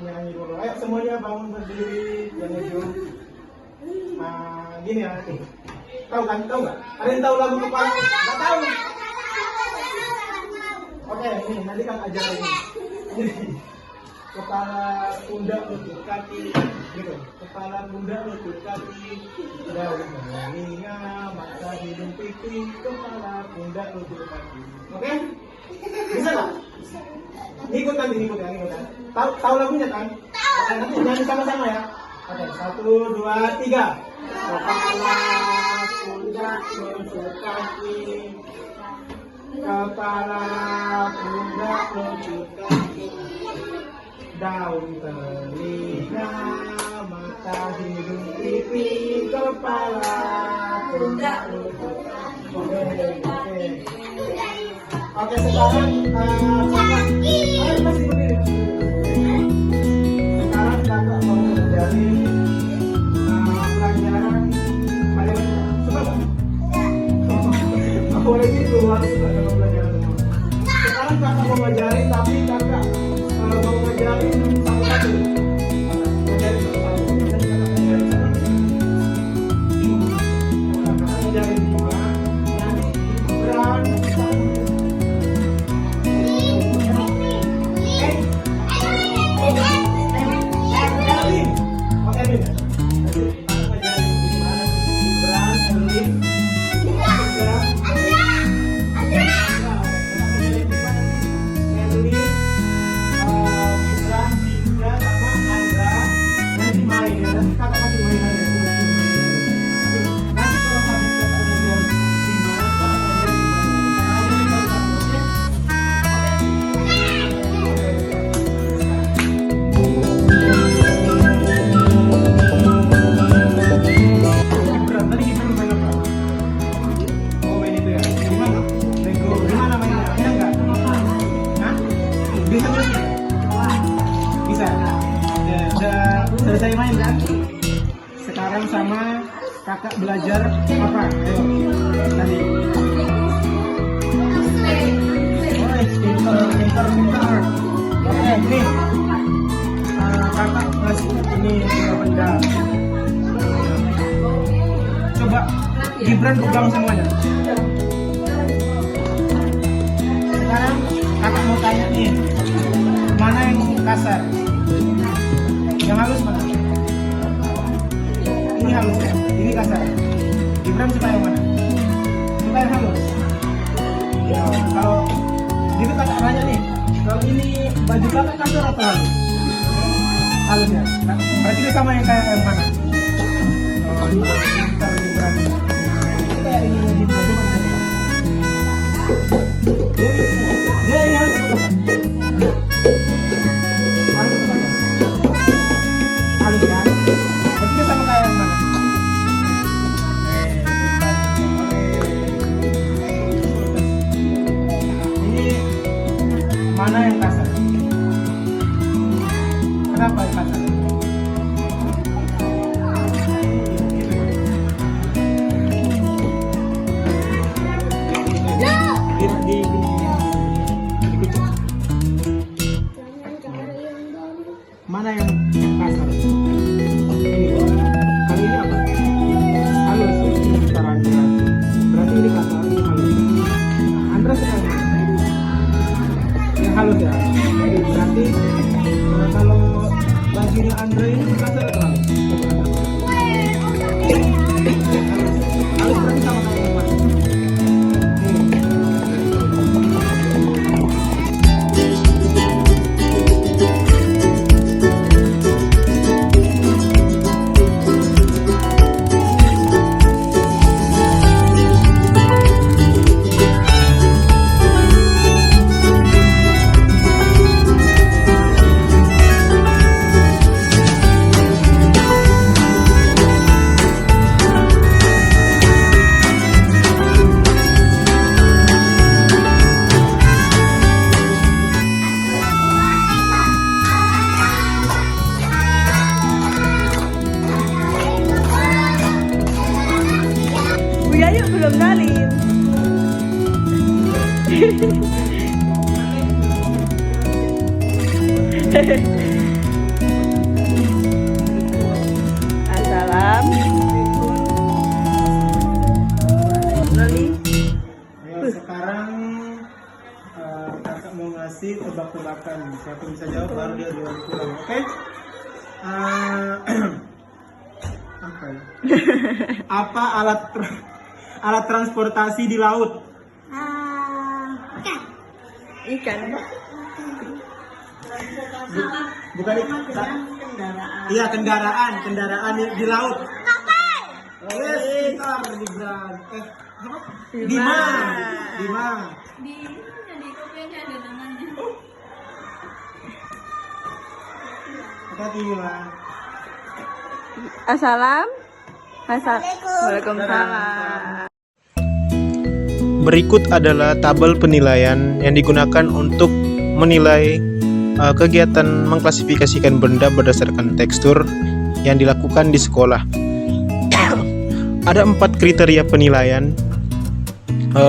nyanyi dulu. Ayo semuanya bangun berdiri, yang ujung. Gini ya, nih. Tahu kan? Tahu nggak? Ada yang tahu lagu kepala? Nggak tahu. Oke, ini nanti kan ajarin ini. Kepala, pundak, lutut, kaki, gitu. Kepala, pundak, lutut, kaki, daun telinga, mata, hidung, pipi, kepala, pundak, lutut, kaki. Oke? Bisa nggak? Ngikut kan, ngikut ya. Tahu lagunya kan? Oke, nanti nyanyi sama-sama ya. Oke, 1, 2, 3. Kepala, pundak, lutut, kaki. Kepala, pundak, lutut, kaki. Daun telinga, mata, hidung, pipi, kepala, pundak, lutut. Oke, sekarang kakak masih berdiri. Sekarang kakak mau mengajarin pelajaran matematika. Suka nggak? Aku lagi keluar suka sama pelajaran semua. Sekarang kakak mau ngajarin, tapi kakak mau ngajarin satu-satu. Ngajarin satu-satu. Jadi kakak ngajarin satu-satu. Kakak ngajarin dua. Nanti beran satu. Bisa. Udah selesai main kan? Sekarang sama kakak belajar apa? Ayo. Tadi. Pintar. Oke, nih. Kakak ngasih ini dua benda. Coba Gibran pegang semuanya. Sekarang kakak mau tanya nih, mana yang kasar? Yang halus mana? Ini halus ya? Ini kasar. Gibran suka yang mana? Suka yang halus? Ya, kalau gitu kakak nanya nih, kalau ini baju kakak kasar atau halus? Halus ya? Nah, berarti dia sama yang kayak yang mana? Oh, pintar Gibran. Ini kayak ini di baju mana? Dia yang halus apa? Halus kan? Berarti dia sama kayak yang mana? Ini mana yang kasar? Kenapa yang kasar? Mana yang kasar? Ini. Kali ini apa? Halus. Ini sekarang berarti ini kasar, ini halus. Andra sekarang yang halus ya. Berarti kalau bajunya Andra ini kasar atau halus? Halus berarti sama kayak yang mana? Salam. Loli. Ayo sekarang kakak mau ngasih tebak-tebakan. Siapa bisa jawab baru dia jual pulang. Oke? Apa ya? Apa alat transportasi di laut? Ikan. Bukan ikan. Iya, kendaraan di laut. Yes, pintar Gibran. Bima. Di kopiahnya ada namanya. Hati Bima. Waalaikumsalam. Berikut adalah tabel penilaian yang digunakan untuk menilai kegiatan mengklasifikasikan benda berdasarkan tekstur yang dilakukan di sekolah. Ada 4 kriteria penilaian,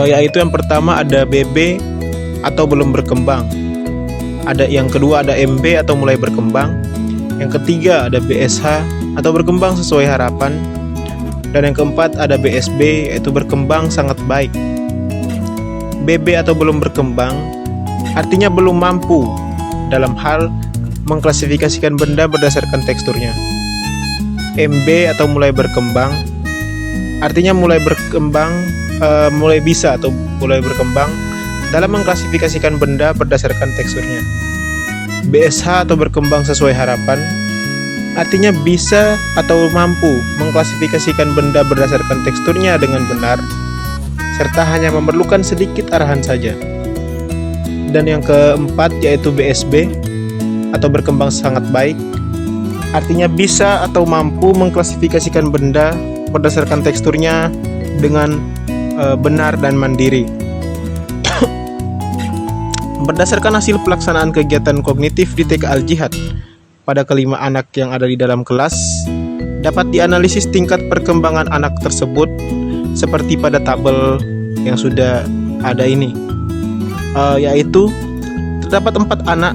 yaitu yang pertama ada BB atau belum berkembang, yang kedua ada MB atau mulai berkembang, yang ketiga ada BSH atau berkembang sesuai harapan, dan yang keempat ada BSB yaitu berkembang sangat baik. BB atau belum berkembang artinya belum mampu dalam hal mengklasifikasikan benda berdasarkan teksturnya. MB atau mulai berkembang artinya mulai berkembang, mulai bisa atau mulai berkembang dalam mengklasifikasikan benda berdasarkan teksturnya. BSH atau berkembang sesuai harapan artinya bisa atau mampu mengklasifikasikan benda berdasarkan teksturnya dengan benar, serta hanya memerlukan sedikit arahan saja. Dan yang keempat yaitu BSB atau berkembang sangat baik, artinya bisa atau mampu mengklasifikasikan benda berdasarkan teksturnya dengan benar dan mandiri. Berdasarkan hasil pelaksanaan kegiatan kognitif di TK Al-Jihad pada kelima anak yang ada di dalam kelas, dapat dianalisis tingkat perkembangan anak tersebut seperti pada tabel yang sudah ada ini, yaitu terdapat 4 anak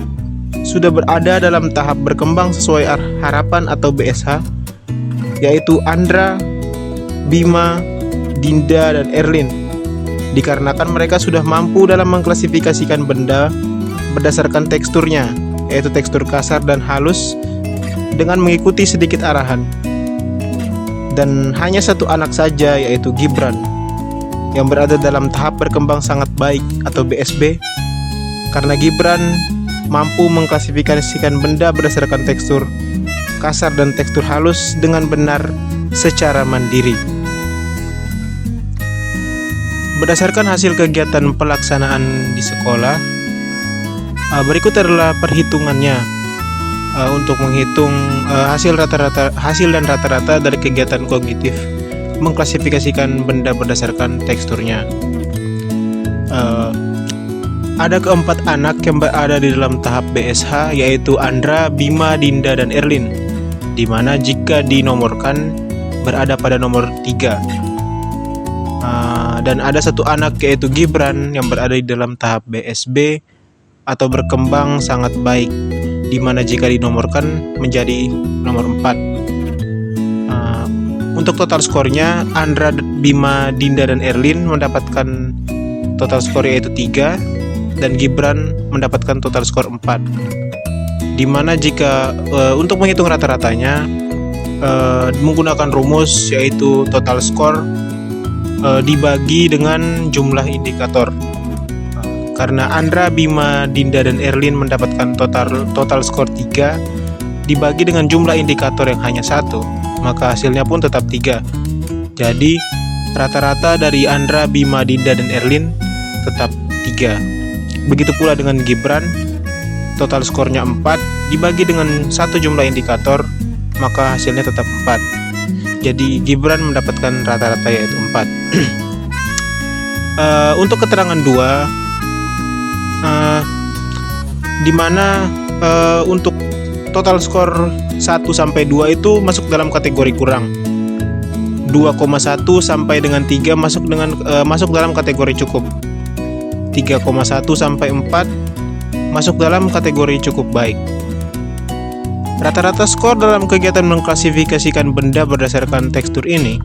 sudah berada dalam tahap berkembang sesuai harapan atau BSH, yaitu Andra, Bima, Dinda, dan Erlin, dikarenakan mereka sudah mampu dalam mengklasifikasikan benda berdasarkan teksturnya, yaitu tekstur kasar dan halus, dengan mengikuti sedikit arahan. Dan hanya 1 anak saja, yaitu Gibran, yang berada dalam tahap berkembang sangat baik atau BSB, karena Gibran mampu mengklasifikasikan benda berdasarkan tekstur kasar dan tekstur halus dengan benar secara mandiri. Berdasarkan hasil kegiatan pelaksanaan di sekolah, berikut adalah perhitungannya untuk menghitung hasil dan rata-rata dari kegiatan kognitif mengklasifikasikan benda berdasarkan teksturnya. Ada keempat anak yang berada di dalam tahap BSH, yaitu Andra, Bima, Dinda, dan Erlin, di mana jika dinomorkan berada pada nomor 3. Dan ada 1 anak yaitu Gibran yang berada di dalam tahap BSB atau berkembang sangat baik, di mana jika dinomorkan menjadi nomor 4. Untuk total skornya, Andra, Bima, Dinda, dan Erlin mendapatkan total skor yaitu 3, dan Gibran mendapatkan total skor 4. Di mana jika untuk menghitung rata-ratanya menggunakan rumus yaitu total skor dibagi dengan jumlah indikator. Karena Andra, Bima, Dinda, dan Erlin mendapatkan total skor 3 dibagi dengan jumlah indikator yang hanya 1, maka hasilnya pun tetap 3. Jadi rata-rata dari Andra, Bima, Dinda, dan Erlin tetap 3. Begitu pula dengan Gibran, total skornya 4 dibagi dengan 1 jumlah indikator, maka hasilnya tetap 4. Jadi Gibran mendapatkan rata-rata yaitu 4. Untuk keterangan 2, di mana untuk total skor 1 sampai 2 itu masuk dalam kategori kurang. 2,1 sampai dengan 3 masuk dalam kategori cukup. 3,1 sampai 4 masuk dalam kategori cukup baik. Rata-rata skor dalam kegiatan mengklasifikasikan benda berdasarkan tekstur ini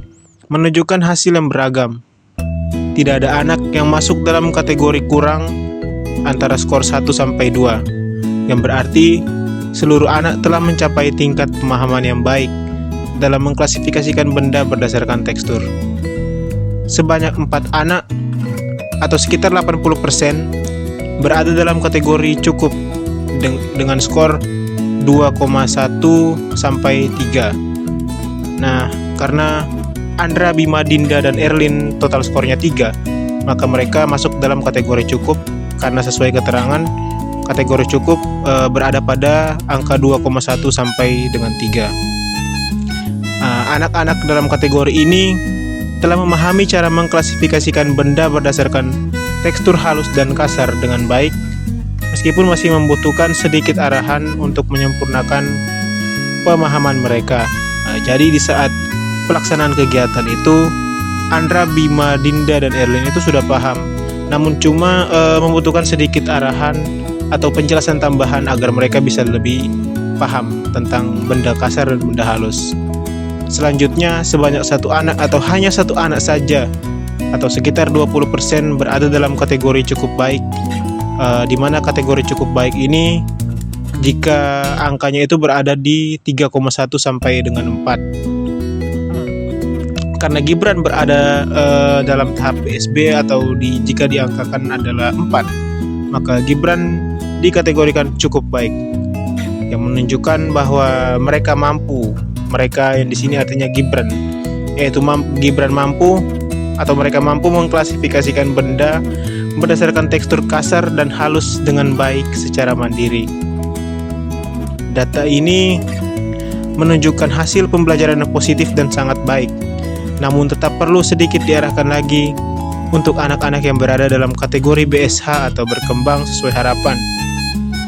menunjukkan hasil yang beragam. Tidak ada anak yang masuk dalam kategori kurang antara skor 1 sampai 2, yang berarti seluruh anak telah mencapai tingkat pemahaman yang baik dalam mengklasifikasikan benda berdasarkan tekstur. Sebanyak 4 anak atau sekitar 80% berada dalam kategori cukup dengan skor 2,1 sampai 3. Nah, karena Andra, Bima, Dinda, dan Erlin total skornya 3, maka mereka masuk dalam kategori cukup karena sesuai keterangan kategori cukup berada pada angka 2,1 sampai dengan 3. Anak-anak dalam kategori ini telah memahami cara mengklasifikasikan benda berdasarkan tekstur halus dan kasar dengan baik, meskipun masih membutuhkan sedikit arahan untuk menyempurnakan pemahaman mereka. Jadi di saat pelaksanaan kegiatan itu, Andra, Bima, Dinda, dan Erlin itu sudah paham, namun cuma membutuhkan sedikit arahan atau penjelasan tambahan agar mereka bisa lebih paham tentang benda kasar dan benda halus. Selanjutnya, sebanyak 1 anak atau hanya 1 anak saja atau sekitar 20% berada dalam kategori cukup baik, di mana kategori cukup baik ini jika angkanya itu berada di 3,1 sampai dengan 4. Karena Gibran berada dalam tahap PSB atau jika diangkakan adalah 4, maka Gibran dikategorikan cukup baik, yang menunjukkan bahwa mereka mampu. Mereka yang di sini artinya Gibran, yaitu Gibran mampu atau mereka mampu mengklasifikasikan benda berdasarkan tekstur kasar dan halus dengan baik secara mandiri. Data ini menunjukkan hasil pembelajaran yang positif dan sangat baik, namun tetap perlu sedikit diarahkan lagi untuk anak-anak yang berada dalam kategori BSH atau berkembang sesuai harapan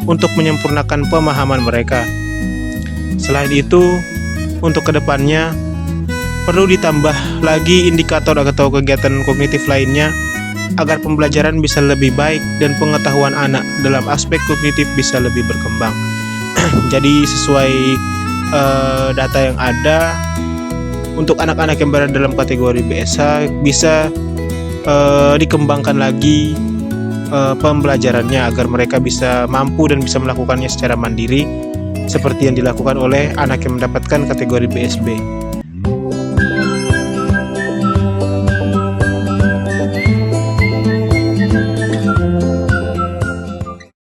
untuk menyempurnakan pemahaman mereka. Selain itu, untuk kedepannya perlu ditambah lagi indikator atau kegiatan kognitif lainnya agar pembelajaran bisa lebih baik dan pengetahuan anak dalam aspek kognitif bisa lebih berkembang. Jadi sesuai data yang ada, untuk anak-anak yang berada dalam kategori BSH bisa dikembangkan lagi pembelajarannya agar mereka bisa mampu dan bisa melakukannya secara mandiri seperti yang dilakukan oleh anak yang mendapatkan kategori BSB.